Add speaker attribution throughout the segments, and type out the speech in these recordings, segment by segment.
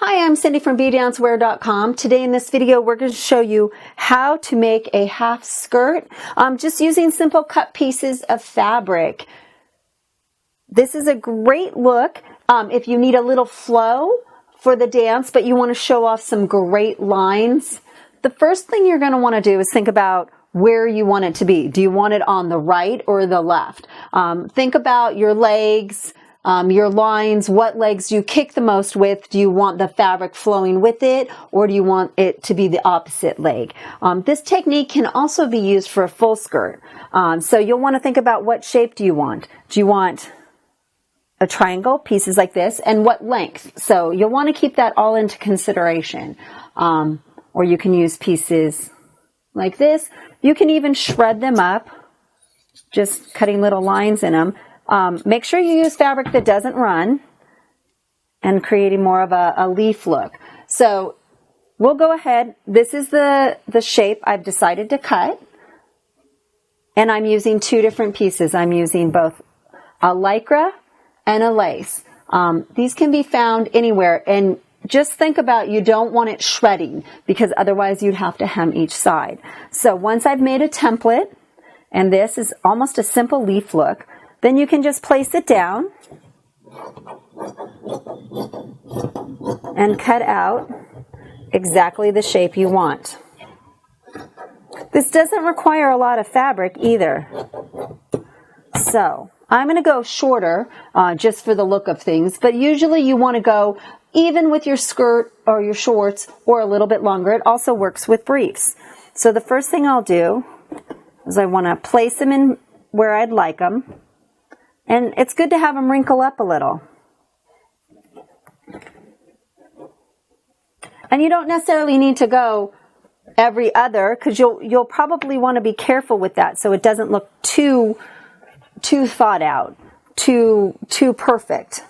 Speaker 1: Hi, I'm Cindy from bdancewear.com. Today in this video we're going to show you how to make a half skirt just using simple cut pieces of fabric. This is a great look if you need a little flow for the dance but you want to show off some great lines. The first thing you're going to want to do is think about where you want it to be. Do you want it on the right or the left? Think about your legs, your lines, what legs do you kick the most with? Do you want the fabric flowing with it, or do you want it to be the opposite leg? This technique can also be used for a full skirt. So you'll want to think about what shape do you want. Do you want a triangle, pieces like this, and what length? So you'll want to keep that all into consideration. Or you can use pieces like this. You can even shred them up, just cutting little lines in them. Make sure you use fabric that doesn't run and creating more of a leaf look. So we'll go ahead. This is the shape I've decided to cut. And I'm using two different pieces. I'm using both a lycra and a lace. These can be found anywhere. And just think about, you don't want it shredding because otherwise you'd have to hem each side. So once I've made a template, and this is almost a simple leaf look, then you can just place it down and cut out exactly the shape you want. This doesn't require a lot of fabric either. So I'm going to go shorter just for the look of things, but usually you want to go even with your skirt or your shorts or a little bit longer. It also works with briefs. So the first thing I'll do is I want to place them in where I'd like them. And it's good to have them wrinkle up a little. And you don't necessarily need to go every other, because you'll probably want to be careful with that so it doesn't look too thought out, too perfect.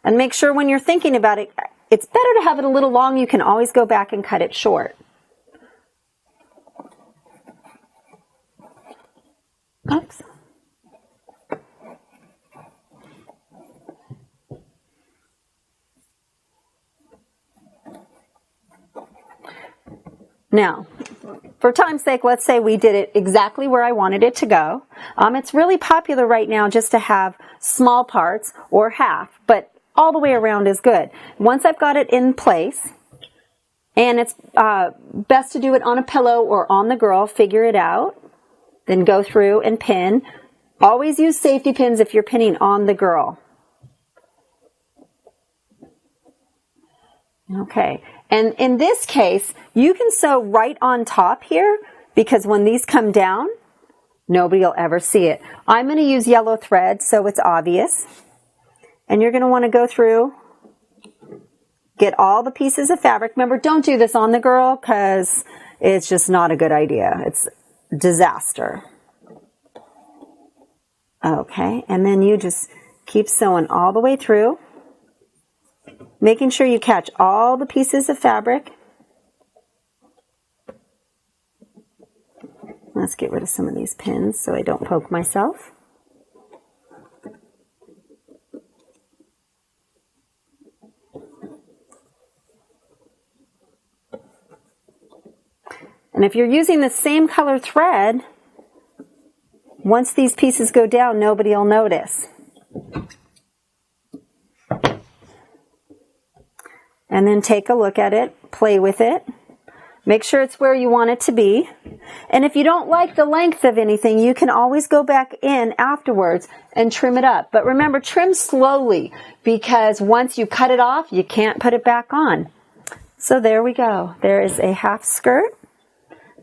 Speaker 1: And make sure when you're thinking about it, it's better to have it a little long. You can always go back and cut it short. Oops. Now, for time's sake, let's say we did it exactly where I wanted it to go. It's really popular right now just to have small parts or half, but all the way around is good. Once I've got it in place, and it's best to do it on a pillow or on the girl, figure it out. Then go through and pin. Always use safety pins if you're pinning on the girl. Okay, and in this case, you can sew right on top here because when these come down, nobody will ever see it. I'm going to use yellow thread so it's obvious. And you're going to want to go through, get all the pieces of fabric. Remember, don't do this on the girl because it's just not a good idea. It's disaster. Okay, and then you just keep sewing all the way through, making sure you catch all the pieces of fabric. Let's get rid of some of these pins so I don't poke myself. And if you're using the same color thread, once these pieces go down, nobody will notice. And then take a look at it, play with it. Make sure it's where you want it to be. And if you don't like the length of anything, you can always go back in afterwards and trim it up. But remember, trim slowly because once you cut it off, you can't put it back on. So there we go. There is a half skirt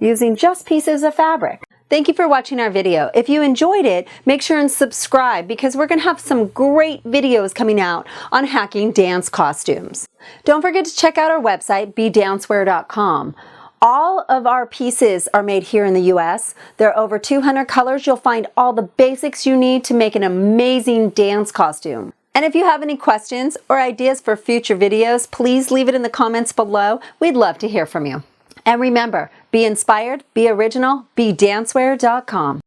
Speaker 1: using just pieces of fabric. Thank you for watching our video. If you enjoyed it, make sure and subscribe because we're going to have some great videos coming out on hacking dance costumes. Don't forget to check out our website, bdancewear.com. All of our pieces are made here in the US. There are over 200 colors. You'll find all the basics you need to make an amazing dance costume. And if you have any questions or ideas for future videos, please leave it in the comments below. We'd love to hear from you. And remember, be inspired, be original, bdancewear.com.